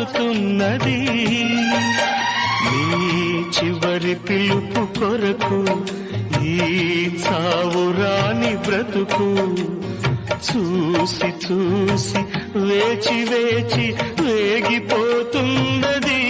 కాచుతున్నది నీ చివరి పిలుపు కొరకు ఈ చావురాని బ్రతుకు చూసి చూసి వేచి వేచి వేగిపోతున్నది